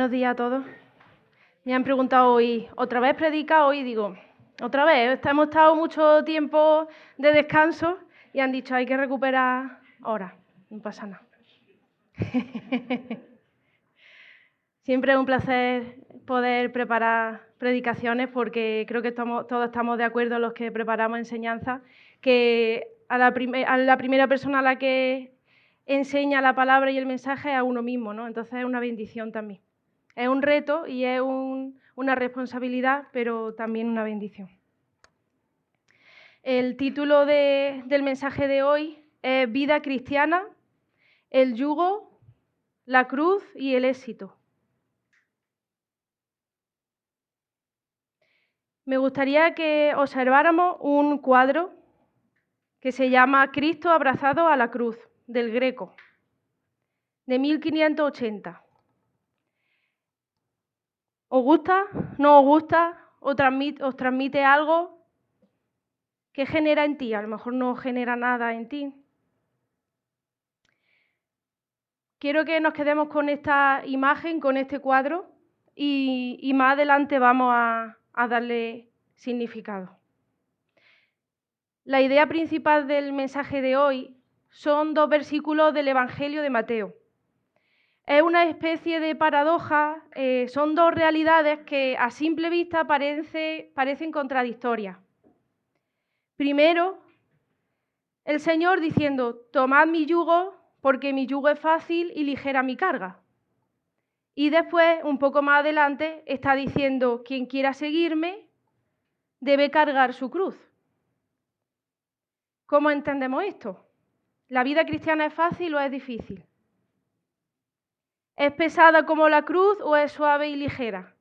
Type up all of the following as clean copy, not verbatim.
Buenos días a todos. Me han preguntado hoy, ¿otra vez predica hoy? Digo, otra vez, hemos estado mucho tiempo de descanso y han dicho, hay que recuperar ahora, no pasa nada. Siempre es un placer poder preparar predicaciones porque creo que todos estamos de acuerdo los que preparamos enseñanza, que a la primera persona a la que enseña la palabra y el mensaje es a uno mismo, ¿no? Entonces es una bendición también. Es un reto y es una responsabilidad, pero también una bendición. El título del mensaje de hoy es Vida cristiana, el yugo, la cruz y el éxito. Me gustaría que observáramos un cuadro que se llama Cristo abrazado a la cruz, del Greco, de 1580. ¿Os gusta? ¿No os gusta? ¿Os transmite algo? ¿Qué genera en ti? A lo mejor no genera nada en ti. Quiero que nos quedemos con esta imagen, con este cuadro, y más adelante vamos a darle significado. La idea principal del mensaje de hoy son 2 versículos del Evangelio de Mateo. Es una especie de paradoja, son 2 realidades que a simple vista parecen contradictorias. Primero, el Señor diciendo, tomad mi yugo porque mi yugo es fácil y ligera mi carga. Y después, un poco más adelante, está diciendo, quien quiera seguirme debe cargar su cruz. ¿Cómo entendemos esto? ¿La vida cristiana es fácil o es difícil? ¿Es pesada como la cruz o es suave y ligera?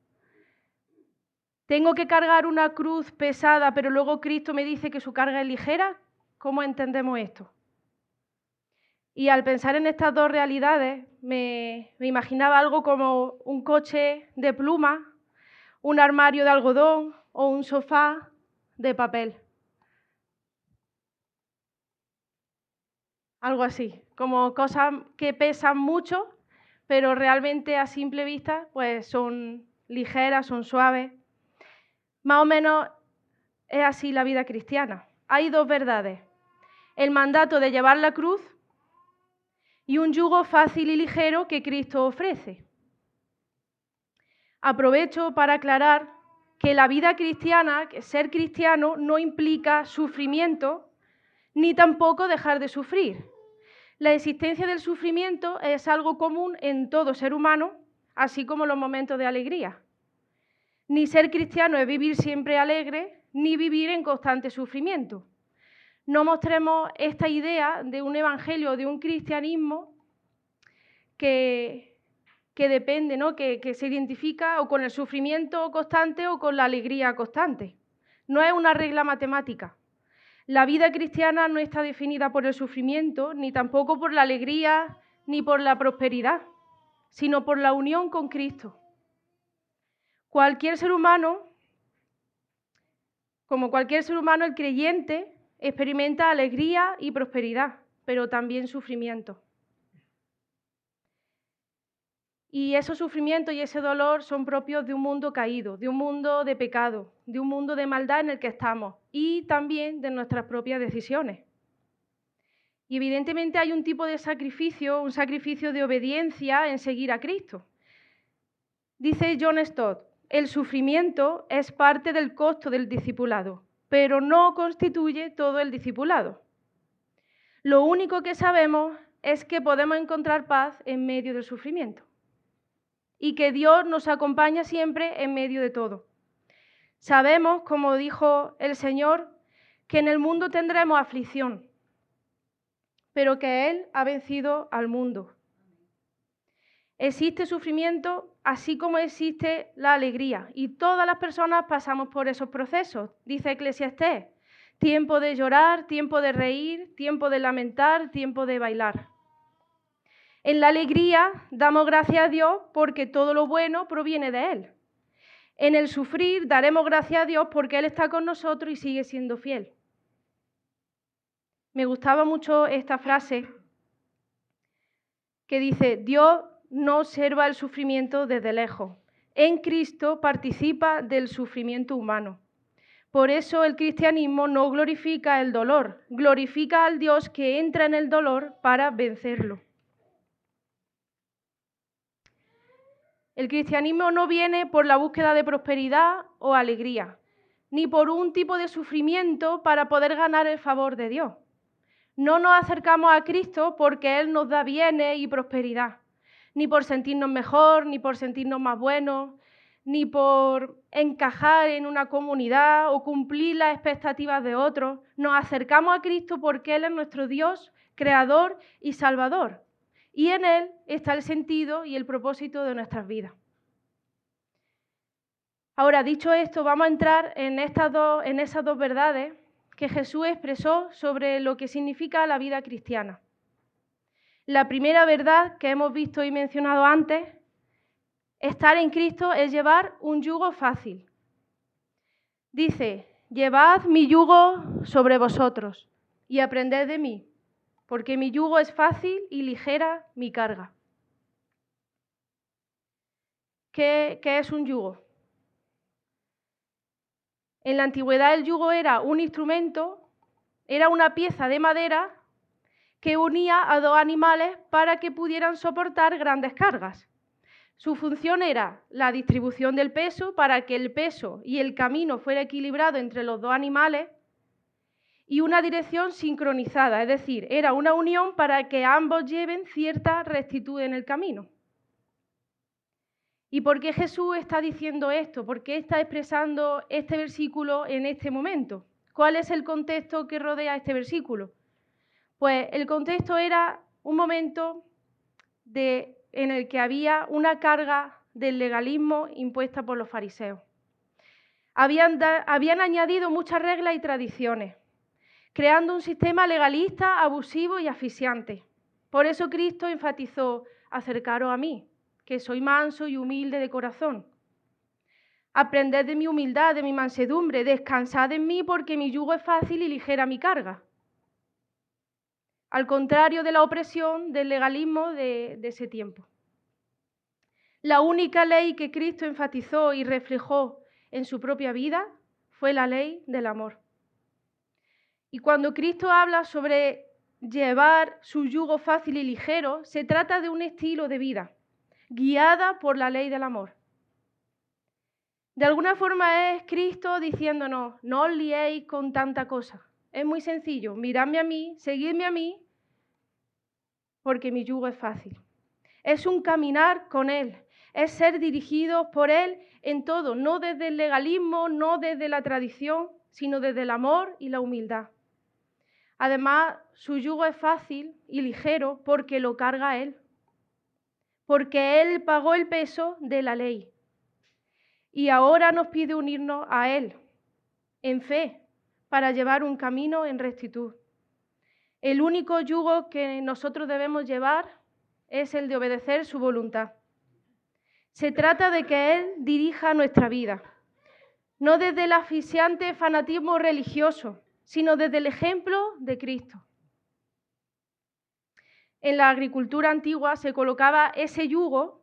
¿Tengo que cargar una cruz pesada, pero luego Cristo me dice que su carga es ligera? ¿Cómo entendemos esto? Y al pensar en estas 2 realidades, me imaginaba algo como un coche de pluma, un armario de algodón o un sofá de papel. Algo así, como cosas que pesan mucho, pero realmente a simple vista pues son ligeras, son suaves. Más o menos es así la vida cristiana. Hay 2 verdades, el mandato de llevar la cruz y un yugo fácil y ligero que Cristo ofrece. Aprovecho para aclarar que la vida cristiana, que ser cristiano, no implica sufrimiento ni tampoco dejar de sufrir. La existencia del sufrimiento es algo común en todo ser humano, así como los momentos de alegría. Ni ser cristiano es vivir siempre alegre, ni vivir en constante sufrimiento. No mostremos esta idea de un evangelio o de un cristianismo que depende, ¿no? que se identifica o con el sufrimiento constante o con la alegría constante. No es una regla matemática. La vida cristiana no está definida por el sufrimiento, ni tampoco por la alegría, ni por la prosperidad, sino por la unión con Cristo. Como cualquier ser humano, el creyente experimenta alegría y prosperidad, pero también sufrimiento. Y esos sufrimientos y ese dolor son propios de un mundo caído, de un mundo de pecado, de un mundo de maldad en el que estamos y también de nuestras propias decisiones. Y evidentemente hay un tipo de sacrificio, un sacrificio de obediencia en seguir a Cristo. Dice John Stott, el sufrimiento es parte del costo del discipulado, pero no constituye todo el discipulado. Lo único que sabemos es que podemos encontrar paz en medio del sufrimiento y que Dios nos acompaña siempre en medio de todo. Sabemos, como dijo el Señor, que en el mundo tendremos aflicción, pero que Él ha vencido al mundo. Existe sufrimiento así como existe la alegría y todas las personas pasamos por esos procesos, dice Eclesiastés. Tiempo de llorar, tiempo de reír, tiempo de lamentar, tiempo de bailar. En la alegría damos gracias a Dios porque todo lo bueno proviene de Él. En el sufrir daremos gracias a Dios porque Él está con nosotros y sigue siendo fiel. Me gustaba mucho esta frase que dice, Dios no observa el sufrimiento desde lejos. En Cristo participa del sufrimiento humano. Por eso el cristianismo no glorifica el dolor, glorifica al Dios que entra en el dolor para vencerlo. El cristianismo no viene por la búsqueda de prosperidad o alegría, ni por un tipo de sufrimiento para poder ganar el favor de Dios. No nos acercamos a Cristo porque Él nos da bienes y prosperidad, ni por sentirnos mejor, ni por sentirnos más buenos, ni por encajar en una comunidad o cumplir las expectativas de otros. Nos acercamos a Cristo porque Él es nuestro Dios, creador y salvador. Y en Él está el sentido y el propósito de nuestras vidas. Ahora, dicho esto, vamos a entrar en esas dos verdades que Jesús expresó sobre lo que significa la vida cristiana. La primera verdad que hemos visto y mencionado antes, estar en Cristo es llevar un yugo fácil. Dice, llevad mi yugo sobre vosotros y aprended de mí, porque mi yugo es fácil y ligera mi carga. ¿Qué es un yugo? En la antigüedad el yugo era un instrumento, era una pieza de madera que unía a dos animales para que pudieran soportar grandes cargas. Su función era la distribución del peso para que el peso y el camino fuera equilibrado entre los dos animales y una dirección sincronizada, es decir, era una unión para que ambos lleven cierta rectitud en el camino. ¿Y por qué Jesús está diciendo esto? ¿Por qué está expresando este versículo en este momento? ¿Cuál es el contexto que rodea este versículo? Pues el contexto era un momento en el que había una carga del legalismo impuesta por los fariseos. Habían añadido muchas reglas y tradiciones, creando un sistema legalista, abusivo y asfixiante. Por eso Cristo enfatizó, acercaros a mí, que soy manso y humilde de corazón. Aprended de mi humildad, de mi mansedumbre, descansad en mí porque mi yugo es fácil y ligera mi carga. Al contrario de la opresión del legalismo de ese tiempo. La única ley que Cristo enfatizó y reflejó en su propia vida fue la ley del amor. Y cuando Cristo habla sobre llevar su yugo fácil y ligero, se trata de un estilo de vida, guiada por la ley del amor. De alguna forma es Cristo diciéndonos, no os liéis con tanta cosa. Es muy sencillo, miradme a mí, seguidme a mí, porque mi yugo es fácil. Es un caminar con Él, es ser dirigidos por Él en todo, no desde el legalismo, no desde la tradición, sino desde el amor y la humildad. Además, su yugo es fácil y ligero porque lo carga Él, porque Él pagó el peso de la ley. Y ahora nos pide unirnos a Él, en fe, para llevar un camino en rectitud. El único yugo que nosotros debemos llevar es el de obedecer su voluntad. Se trata de que Él dirija nuestra vida, no desde el asfixiante fanatismo religioso, sino desde el ejemplo de Cristo. En la agricultura antigua se colocaba ese yugo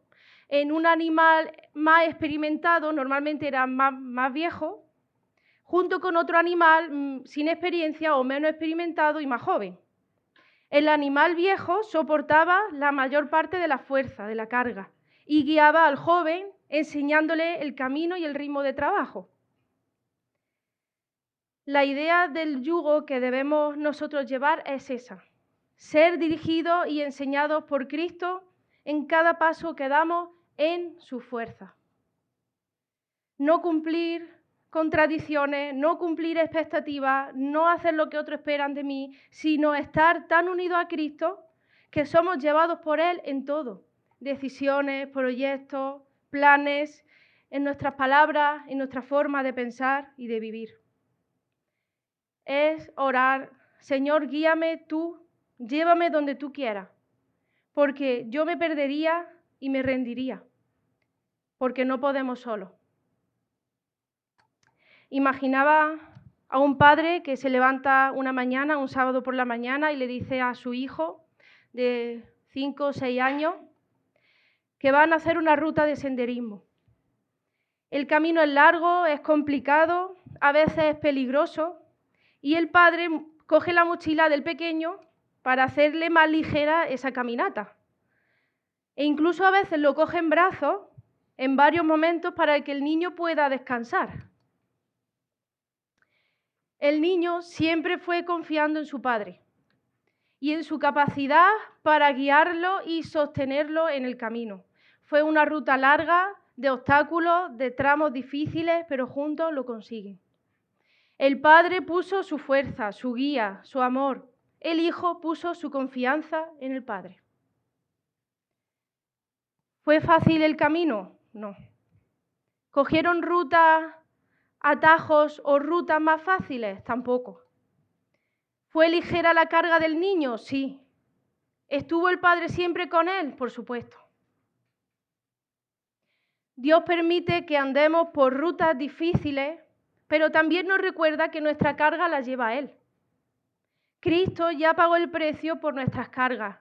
en un animal más experimentado, normalmente era más viejo, junto con otro animal sin experiencia o menos experimentado y más joven. El animal viejo soportaba la mayor parte de la fuerza, de la carga, y guiaba al joven enseñándole el camino y el ritmo de trabajo. La idea del yugo que debemos nosotros llevar es esa, ser dirigidos y enseñados por Cristo en cada paso que damos en su fuerza. No cumplir con tradiciones, no cumplir expectativas, no hacer lo que otros esperan de mí, sino estar tan unidos a Cristo que somos llevados por Él en todo. Decisiones, proyectos, planes, en nuestras palabras, en nuestra forma de pensar y de vivir. Es orar, Señor, guíame tú, llévame donde tú quieras, porque yo me perdería y me rendiría, porque no podemos solos. Imaginaba a un padre que se levanta una mañana, un sábado por la mañana, y le dice a su hijo de 5 o 6 años, que van a hacer una ruta de senderismo. El camino es largo, es complicado, a veces es peligroso, y el padre coge la mochila del pequeño para hacerle más ligera esa caminata. E incluso a veces lo coge en brazos en varios momentos para que el niño pueda descansar. El niño siempre fue confiando en su padre y en su capacidad para guiarlo y sostenerlo en el camino. Fue una ruta larga, de obstáculos, de tramos difíciles, pero juntos lo consiguen. El padre puso su fuerza, su guía, su amor. El hijo puso su confianza en el padre. ¿Fue fácil el camino? No. ¿Cogieron rutas, atajos o rutas más fáciles? Tampoco. ¿Fue ligera la carga del niño? Sí. ¿Estuvo el padre siempre con él? Por supuesto. Dios permite que andemos por rutas difíciles, pero también nos recuerda que nuestra carga la lleva Él. Cristo ya pagó el precio por nuestras cargas,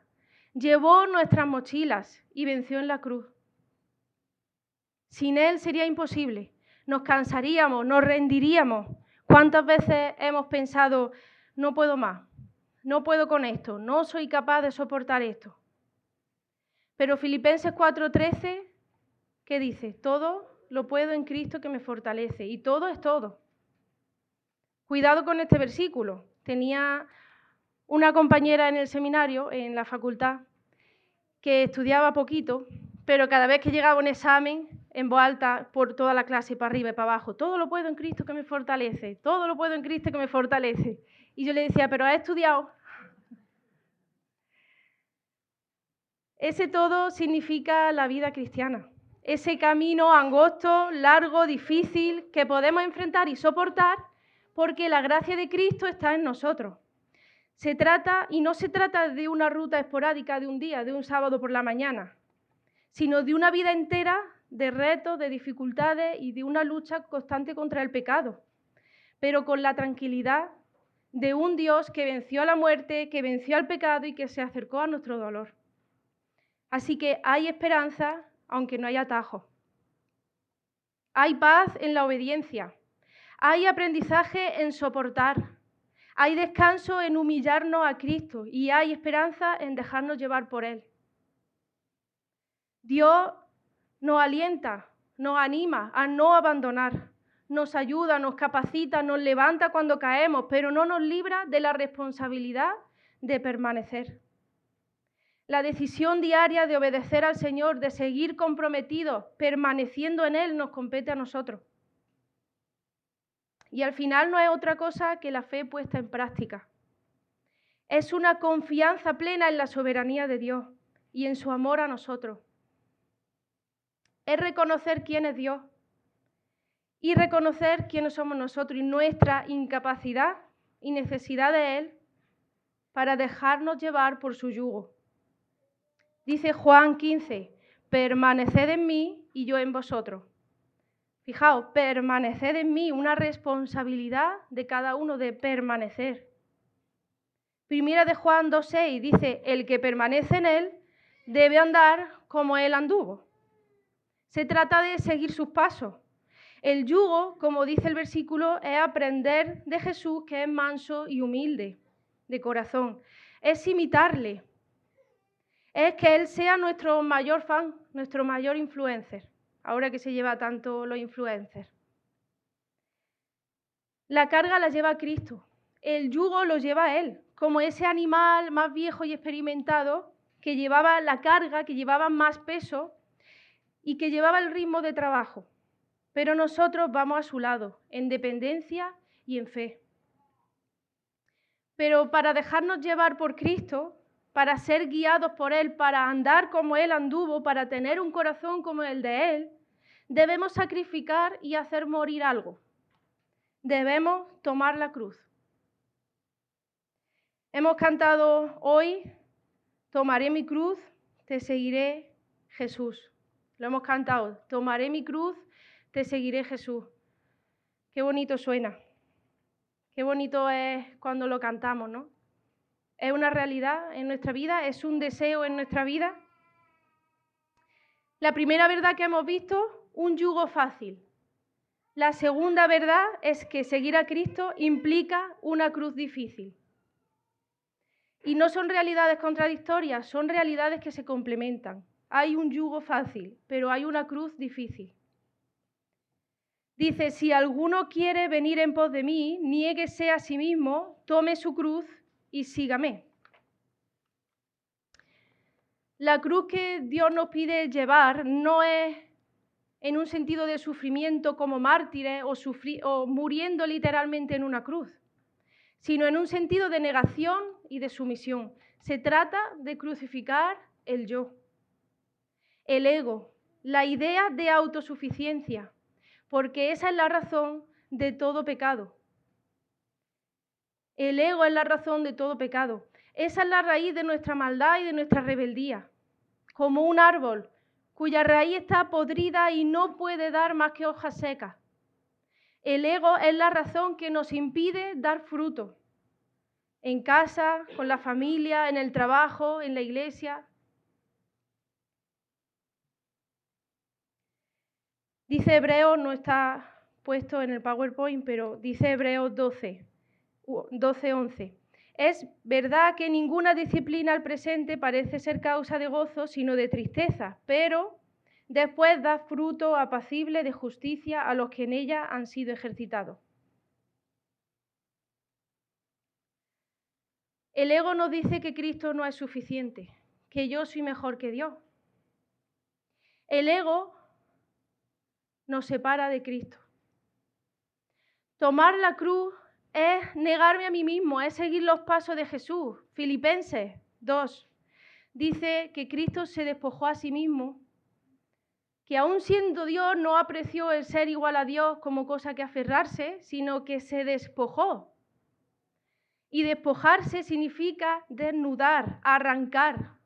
llevó nuestras mochilas y venció en la cruz. Sin Él sería imposible. Nos cansaríamos, nos rendiríamos. ¿Cuántas veces hemos pensado, no puedo más, no puedo con esto, no soy capaz de soportar esto? Pero Filipenses 4:13, ¿qué dice? Todo lo puedo en Cristo que me fortalece. Y todo es todo. Cuidado con este versículo. Tenía una compañera en el seminario, en la facultad, que estudiaba poquito, pero cada vez que llegaba un examen, en voz alta, por toda la clase, para arriba y para abajo, todo lo puedo en Cristo que me fortalece, todo lo puedo en Cristo que me fortalece. Y yo le decía, ¿pero has estudiado? Ese todo significa la vida cristiana. Ese camino angosto, largo, difícil, que podemos enfrentar y soportar porque la gracia de Cristo está en nosotros. No se trata de una ruta esporádica de un día, de un sábado por la mañana, sino de una vida entera de retos, de dificultades y de una lucha constante contra el pecado, pero con la tranquilidad de un Dios que venció a la muerte, que venció al pecado y que se acercó a nuestro dolor. Así que hay esperanza, aunque no hay atajos. Hay paz en la obediencia. Hay aprendizaje en soportar. Hay descanso en humillarnos a Cristo y hay esperanza en dejarnos llevar por Él. Dios nos alienta, nos anima a no abandonar, nos ayuda, nos capacita, nos levanta cuando caemos, pero no nos libra de la responsabilidad de permanecer. La decisión diaria de obedecer al Señor, de seguir comprometidos, permaneciendo en Él, nos compete a nosotros. Y al final no es otra cosa que la fe puesta en práctica. Es una confianza plena en la soberanía de Dios y en su amor a nosotros. Es reconocer quién es Dios y reconocer quiénes somos nosotros y nuestra incapacidad y necesidad de Él para dejarnos llevar por su yugo. Dice Juan 15, permaneced en mí y yo en vosotros. Fijaos, permaneced en mí, una responsabilidad de cada uno de permanecer. Primera de Juan 2:6 dice, el que permanece en Él debe andar como Él anduvo. Se trata de seguir sus pasos. El yugo, como dice el versículo, es aprender de Jesús, que es manso y humilde de corazón. Es imitarle. Es que Él sea nuestro mayor fan, nuestro mayor influencer, ahora que se lleva tanto los influencers. La carga la lleva Cristo, el yugo lo lleva Él, como ese animal más viejo y experimentado que llevaba la carga, que llevaba más peso y que llevaba el ritmo de trabajo. Pero nosotros vamos a su lado, en dependencia y en fe. Pero para dejarnos llevar por Cristo, para ser guiados por Él, para andar como Él anduvo, para tener un corazón como el de Él, debemos sacrificar y hacer morir algo. Debemos tomar la cruz. Hemos cantado hoy, tomaré mi cruz, te seguiré, Jesús. Lo hemos cantado, tomaré mi cruz, te seguiré, Jesús. Qué bonito suena. Qué bonito es cuando lo cantamos, ¿no? Es una realidad en nuestra vida, es un deseo en nuestra vida. La primera verdad que hemos visto, un yugo fácil. La segunda verdad es que seguir a Cristo implica una cruz difícil. Y no son realidades contradictorias, son realidades que se complementan. Hay un yugo fácil, pero hay una cruz difícil. Dice, si alguno quiere venir en pos de mí, niéguese a sí mismo, tome su cruz y sígame. La cruz que Dios nos pide llevar no es en un sentido de sufrimiento como mártires o muriendo literalmente en una cruz, sino en un sentido de negación y de sumisión. Se trata de crucificar el yo, el ego, la idea de autosuficiencia, porque esa es la razón de todo pecado. El ego es la razón de todo pecado. Esa es la raíz de nuestra maldad y de nuestra rebeldía. Como un árbol cuya raíz está podrida y no puede dar más que hojas secas. El ego es la razón que nos impide dar fruto. En casa, con la familia, en el trabajo, en la iglesia. Dice Hebreos, no está puesto en el PowerPoint, pero dice Hebreos 12:11. Es verdad que ninguna disciplina al presente parece ser causa de gozo, sino de tristeza, pero después da fruto apacible de justicia a los que en ella han sido ejercitados. El ego nos dice que Cristo no es suficiente, que yo soy mejor que Dios. El ego nos separa de Cristo. Tomar la cruz es negarme a mí mismo, es seguir los pasos de Jesús. Filipenses 2 dice que Cristo se despojó a sí mismo, que aun siendo Dios no apreció el ser igual a Dios como cosa que aferrarse, sino que se despojó. Y despojarse significa desnudar, arrancar.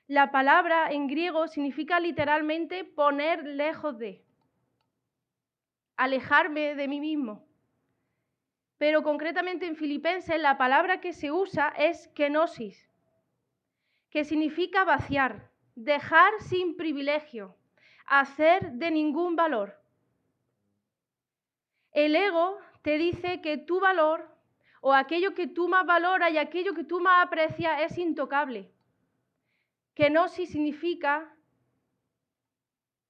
La palabra en griego significa literalmente poner lejos de, alejarme de mí mismo. Pero concretamente en Filipenses la palabra que se usa es kenosis, que significa vaciar, dejar sin privilegio, hacer de ningún valor. El ego te dice que tu valor o aquello que tú más valoras y aquello que tú más aprecias es intocable. Kenosis significa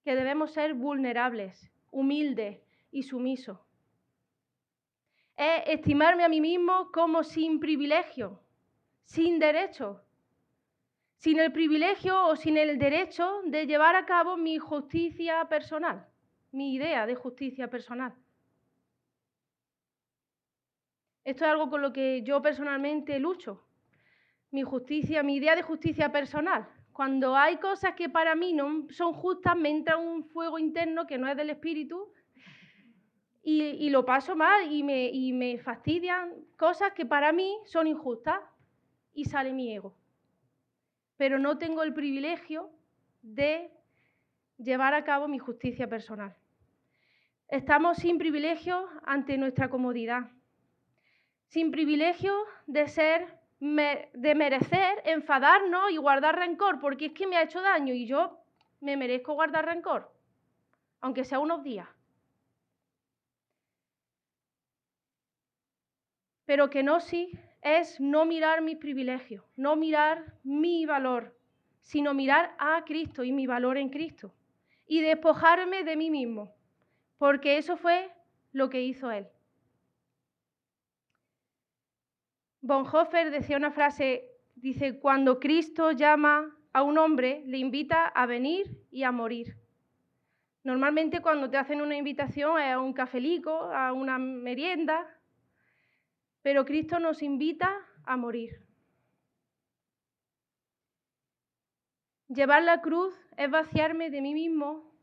que debemos ser vulnerables, humildes y sumisos. Es estimarme a mí mismo como sin privilegio, sin derecho, sin el privilegio o sin el derecho de llevar a cabo mi justicia personal, mi idea de justicia personal. Esto es algo con lo que yo personalmente lucho. Mi idea de justicia personal. Cuando hay cosas que para mí no son justas, me entra un fuego interno que no es del espíritu y lo paso mal y me fastidian cosas que para mí son injustas y sale mi ego. Pero no tengo el privilegio de llevar a cabo mi justicia personal. Estamos sin privilegio ante nuestra comodidad, sin privilegio de merecer enfadarnos y guardar rencor, porque es que me ha hecho daño y yo me merezco guardar rencor, aunque sea unos días. Pero kenosis es no mirar mis privilegios, no mirar mi valor, sino mirar a Cristo y mi valor en Cristo y despojarme de mí mismo, porque eso fue lo que hizo Él. Bonhoeffer decía una frase, dice, cuando Cristo llama a un hombre, le invita a venir y a morir. Normalmente cuando te hacen una invitación es a un cafelico, a una merienda, pero Cristo nos invita a morir. Llevar la cruz es vaciarme de mí mismo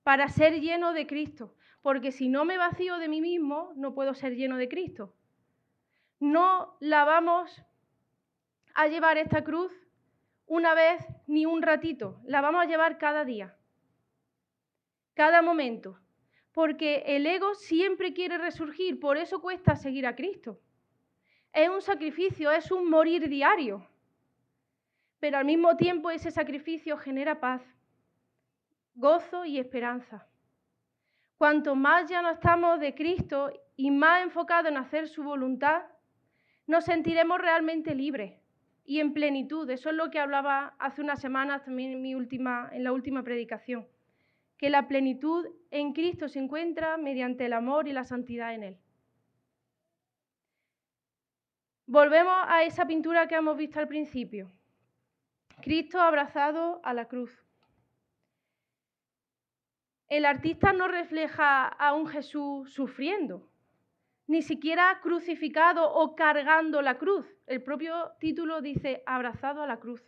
para ser lleno de Cristo, porque si no me vacío de mí mismo, no puedo ser lleno de Cristo. No la vamos a llevar esta cruz una vez ni un ratito, la vamos a llevar cada día, cada momento, porque el ego siempre quiere resurgir, por eso cuesta seguir a Cristo. Es un sacrificio, es un morir diario, pero al mismo tiempo ese sacrificio genera paz, gozo y esperanza. Cuanto más ya no estamos de Cristo y más enfocados en hacer su voluntad, nos sentiremos realmente libres y en plenitud. Eso es lo que hablaba hace unas semanas también en la última predicación, que la plenitud en Cristo se encuentra mediante el amor y la santidad en Él. Volvemos a esa pintura que hemos visto al principio. Cristo abrazado a la cruz. El artista no refleja a un Jesús sufriendo, ni siquiera crucificado o cargando la cruz. El propio título dice abrazado a la cruz.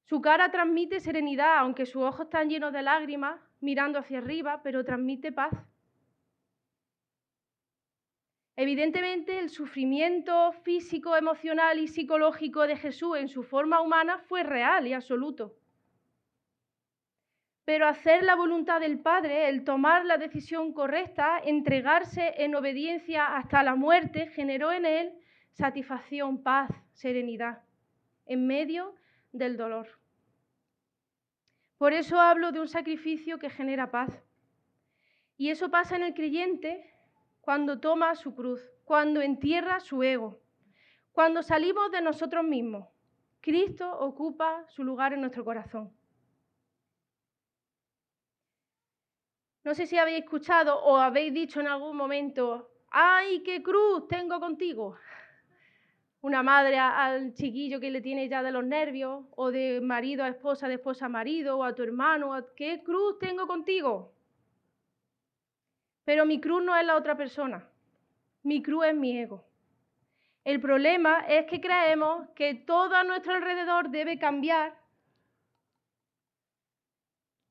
Su cara transmite serenidad, aunque sus ojos están llenos de lágrimas, mirando hacia arriba, pero transmite paz. Evidentemente, el sufrimiento físico, emocional y psicológico de Jesús en su forma humana fue real y absoluto. Pero hacer la voluntad del Padre, el tomar la decisión correcta, entregarse en obediencia hasta la muerte, generó en él satisfacción, paz, serenidad, en medio del dolor. Por eso hablo de un sacrificio que genera paz. Y eso pasa en el creyente cuando toma su cruz, cuando entierra su ego, cuando salimos de nosotros mismos. Cristo ocupa su lugar en nuestro corazón. No sé si habéis escuchado o habéis dicho en algún momento, ¡ay, qué cruz tengo contigo! Una madre al chiquillo que le tiene ya de los nervios, o de marido a esposa, de esposa a marido, o a tu hermano, ¿qué cruz tengo contigo? Pero mi cruz no es la otra persona, mi cruz es mi ego. El problema es que creemos que todo a nuestro alrededor debe cambiar.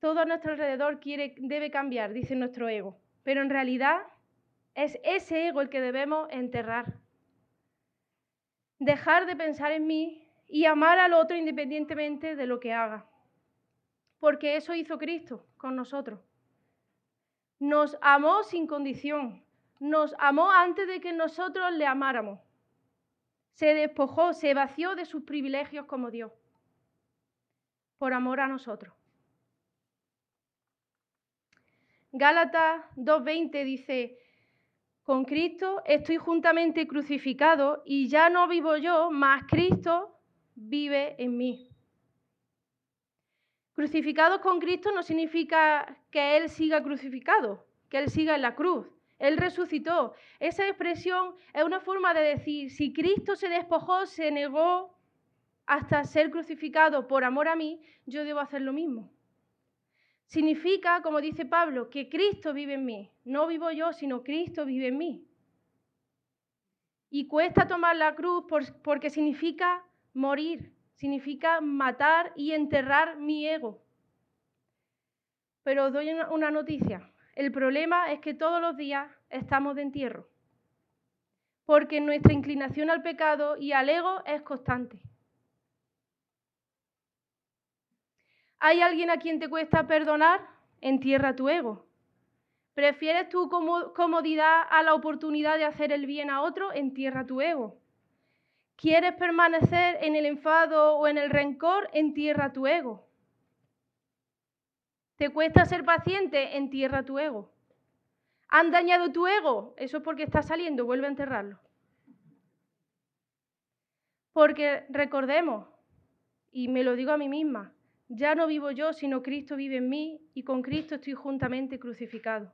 Todo a nuestro alrededor debe cambiar, dice nuestro ego. Pero en realidad es ese ego el que debemos enterrar. Dejar de pensar en mí y amar al otro independientemente de lo que haga. Porque eso hizo Cristo con nosotros. Nos amó sin condición. Nos amó antes de que nosotros le amáramos. Se despojó, se vació de sus privilegios como Dios. Por amor a nosotros. Gálatas 2:20 dice, con Cristo estoy juntamente crucificado y ya no vivo yo, mas Cristo vive en mí. Crucificados con Cristo no significa que Él siga crucificado, que Él siga en la cruz. Él resucitó. Esa expresión es una forma de decir, si Cristo se despojó, se negó hasta ser crucificado por amor a mí, yo debo hacer lo mismo. Significa, como dice Pablo, que Cristo vive en mí. No vivo yo, sino Cristo vive en mí. Y cuesta tomar la cruz porque significa morir, significa matar y enterrar mi ego. Pero os doy una noticia. El problema es que todos los días estamos de entierro. Porque nuestra inclinación al pecado y al ego es constante. ¿Hay alguien a quien te cuesta perdonar? Entierra tu ego. ¿Prefieres tu comodidad a la oportunidad de hacer el bien a otro? Entierra tu ego. ¿Quieres permanecer en el enfado o en el rencor? Entierra tu ego. ¿Te cuesta ser paciente? Entierra tu ego. ¿Han dañado tu ego? Eso es porque está saliendo, vuelve a enterrarlo. Porque recordemos, y me lo digo a mí misma, ya no vivo yo, sino Cristo vive en mí y con Cristo estoy juntamente crucificado.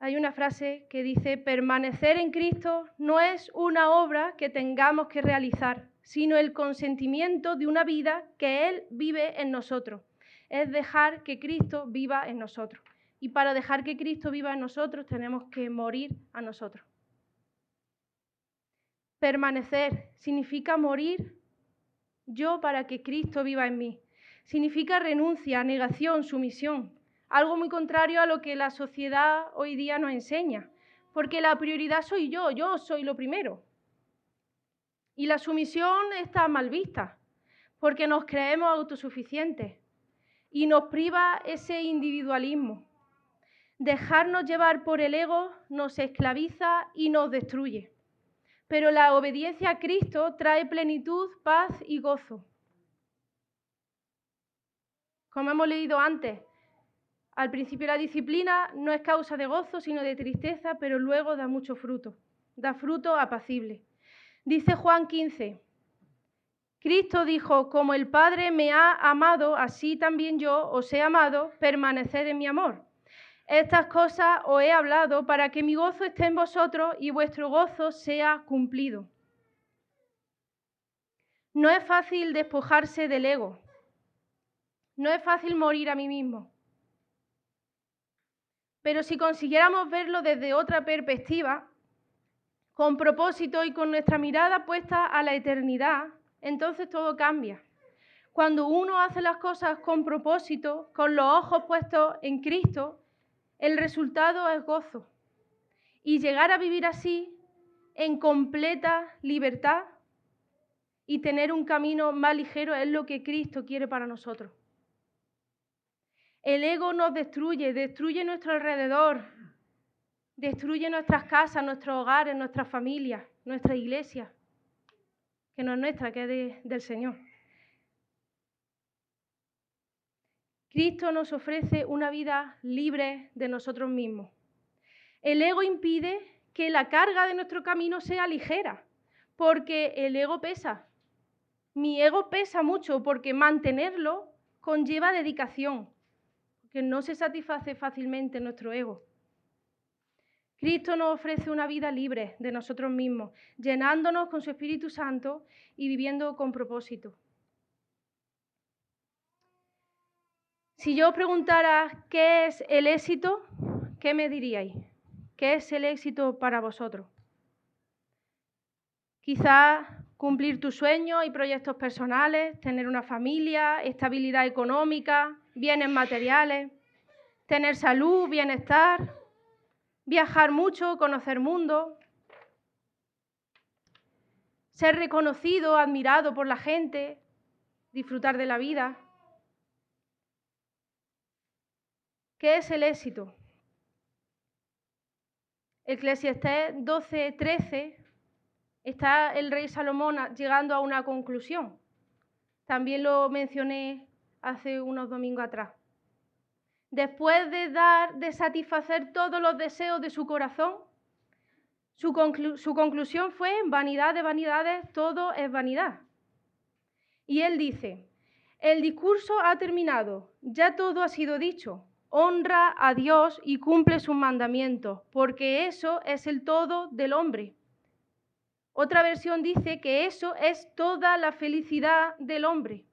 Hay una frase que dice, permanecer en Cristo no es una obra que tengamos que realizar, sino el consentimiento de una vida que Él vive en nosotros. Es dejar que Cristo viva en nosotros. Y para dejar que Cristo viva en nosotros tenemos que morir a nosotros. Permanecer significa morir yo para que Cristo viva en mí. Significa renuncia, negación, sumisión. Algo muy contrario a lo que la sociedad hoy día nos enseña. Porque la prioridad soy yo soy lo primero. Y la sumisión está mal vista, porque nos creemos autosuficientes y nos priva ese individualismo. Dejarnos llevar por el ego nos esclaviza y nos destruye. Pero la obediencia a Cristo trae plenitud, paz y gozo. Como hemos leído antes, al principio la disciplina no es causa de gozo, sino de tristeza, pero luego da mucho fruto, da fruto apacible. Dice Juan 15, Cristo dijo, como el Padre me ha amado, así también yo os he amado, permaneced en mi amor. Estas cosas os he hablado para que mi gozo esté en vosotros y vuestro gozo sea cumplido. No es fácil despojarse del ego. No es fácil morir a mí mismo. Pero si consiguiéramos verlo desde otra perspectiva, con propósito y con nuestra mirada puesta a la eternidad, entonces todo cambia. Cuando uno hace las cosas con propósito, con los ojos puestos en Cristo, el resultado es gozo. Y llegar a vivir así, en completa libertad y tener un camino más ligero, es lo que Cristo quiere para nosotros. El ego nos destruye, destruye nuestro alrededor, destruye nuestras casas, nuestros hogares, nuestras familias, nuestra iglesia, que no es nuestra, que es del Señor. Cristo nos ofrece una vida libre de nosotros mismos. El ego impide que la carga de nuestro camino sea ligera, porque el ego pesa. Mi ego pesa mucho porque mantenerlo conlleva dedicación, que no se satisface fácilmente nuestro ego. Cristo nos ofrece una vida libre de nosotros mismos, llenándonos con su Espíritu Santo y viviendo con propósito. Si yo os preguntara qué es el éxito, ¿qué me diríais? ¿Qué es el éxito para vosotros? Quizás cumplir tus sueños y proyectos personales, tener una familia, estabilidad económica, bienes materiales, tener salud, bienestar, viajar mucho, conocer mundo, ser reconocido, admirado por la gente, disfrutar de la vida. ¿Qué es el éxito? Eclesiastés 12:13 está el rey Salomón llegando a una conclusión. También lo mencioné hace unos domingos atrás. Después de satisfacer todos los deseos de su corazón, su conclusión fue: vanidad de vanidades, todo es vanidad. Y él dice: el discurso ha terminado, ya todo ha sido dicho. Honra a Dios y cumple sus mandamientos, porque eso es el todo del hombre. Otra versión dice que eso es toda la felicidad del hombre.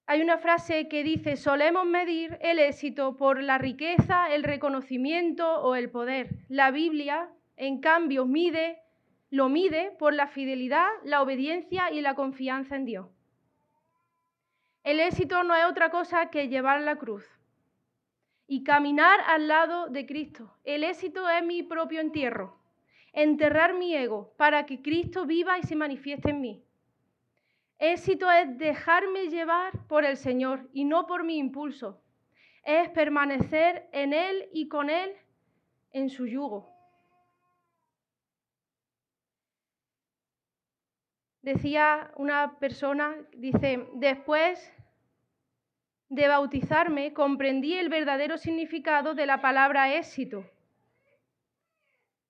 Hay una frase que dice: solemos medir el éxito por la riqueza, el reconocimiento o el poder. La Biblia, en cambio, lo mide por la fidelidad, la obediencia y la confianza en Dios. El éxito no es otra cosa que llevar la cruz y caminar al lado de Cristo. El éxito es mi propio entierro, enterrar mi ego para que Cristo viva y se manifieste en mí. Éxito es dejarme llevar por el Señor y no por mi impulso. Es permanecer en Él y con Él en su yugo. Decía una persona, dice: después de bautizarme, comprendí el verdadero significado de la palabra éxito.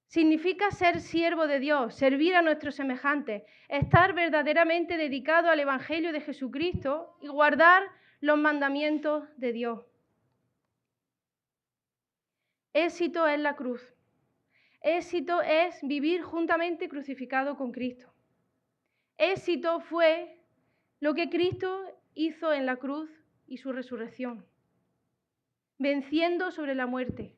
Significa ser siervo de Dios, servir a nuestros semejantes, estar verdaderamente dedicado al Evangelio de Jesucristo y guardar los mandamientos de Dios. Éxito es la cruz. Éxito es vivir juntamente crucificado con Cristo. Éxito fue lo que Cristo hizo en la cruz y su resurrección, venciendo sobre la muerte.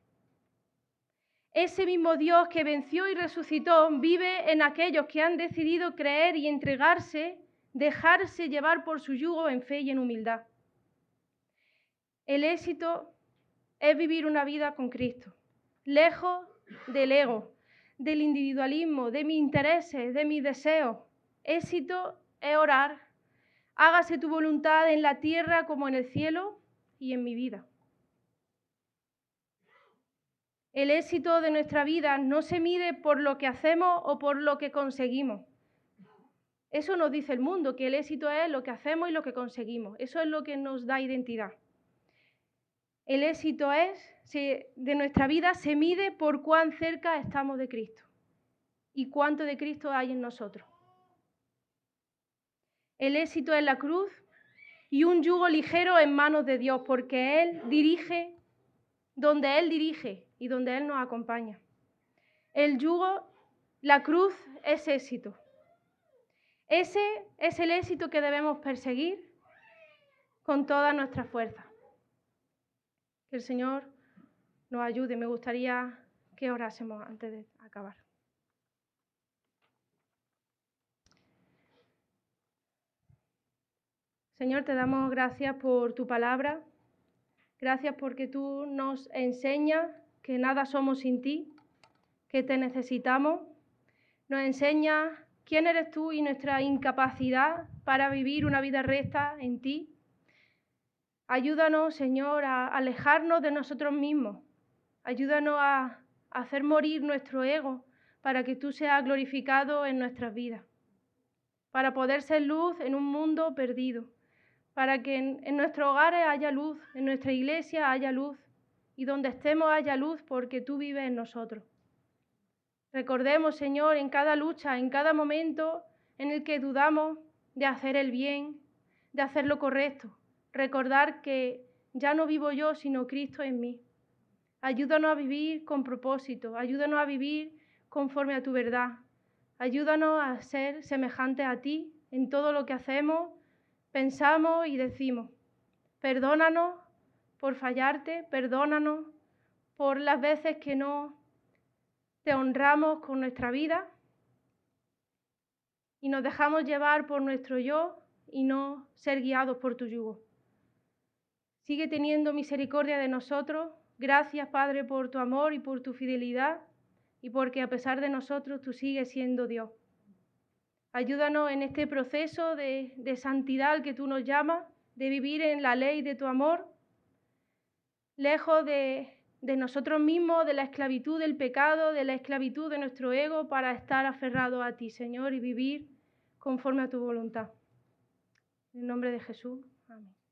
Ese mismo Dios que venció y resucitó vive en aquellos que han decidido creer y entregarse, dejarse llevar por su yugo en fe y en humildad. El éxito es vivir una vida con Cristo, lejos del ego, del individualismo, de mis intereses, de mis deseos. Éxito es orar: hágase tu voluntad en la tierra como en el cielo y en mi vida. El éxito de nuestra vida no se mide por lo que hacemos o por lo que conseguimos. Eso nos dice el mundo, que el éxito es lo que hacemos y lo que conseguimos. Eso es lo que nos da identidad. El éxito de nuestra vida se mide por cuán cerca estamos de Cristo y cuánto de Cristo hay en nosotros. El éxito es la cruz y un yugo ligero en manos de Dios, porque Él dirige donde Él dirige y donde Él nos acompaña. El yugo, la cruz, es éxito. Ese es el éxito que debemos perseguir con toda nuestra fuerza. Que el Señor nos ayude. Me gustaría que orásemos antes de acabar. Señor, te damos gracias por tu palabra. Gracias porque tú nos enseñas que nada somos sin ti, que te necesitamos. Nos enseñas quién eres tú y nuestra incapacidad para vivir una vida recta en ti. Ayúdanos, Señor, a alejarnos de nosotros mismos. Ayúdanos a hacer morir nuestro ego para que tú seas glorificado en nuestras vidas. Para poder ser luz en un mundo perdido. Para que en nuestros hogares haya luz, en nuestra iglesia haya luz y donde estemos haya luz porque tú vives en nosotros. Recordemos, Señor, en cada lucha, en cada momento en el que dudamos de hacer el bien, de hacer lo correcto, recordar que ya no vivo yo, sino Cristo en mí. Ayúdanos a vivir con propósito, ayúdanos a vivir conforme a tu verdad. Ayúdanos a ser semejantes a ti en todo lo que hacemos, pensamos y decimos. Perdónanos por fallarte, perdónanos por las veces que no te honramos con nuestra vida y nos dejamos llevar por nuestro yo y no ser guiados por tu yugo. Sigue teniendo misericordia de nosotros. Gracias, Padre, por tu amor y por tu fidelidad y porque a pesar de nosotros tú sigues siendo Dios. Ayúdanos en este proceso de santidad al que tú nos llamas, de vivir en la ley de tu amor, lejos de nosotros mismos, de la esclavitud del pecado, de la esclavitud de nuestro ego, para estar aferrados a ti, Señor, y vivir conforme a tu voluntad. En el nombre de Jesús. Amén.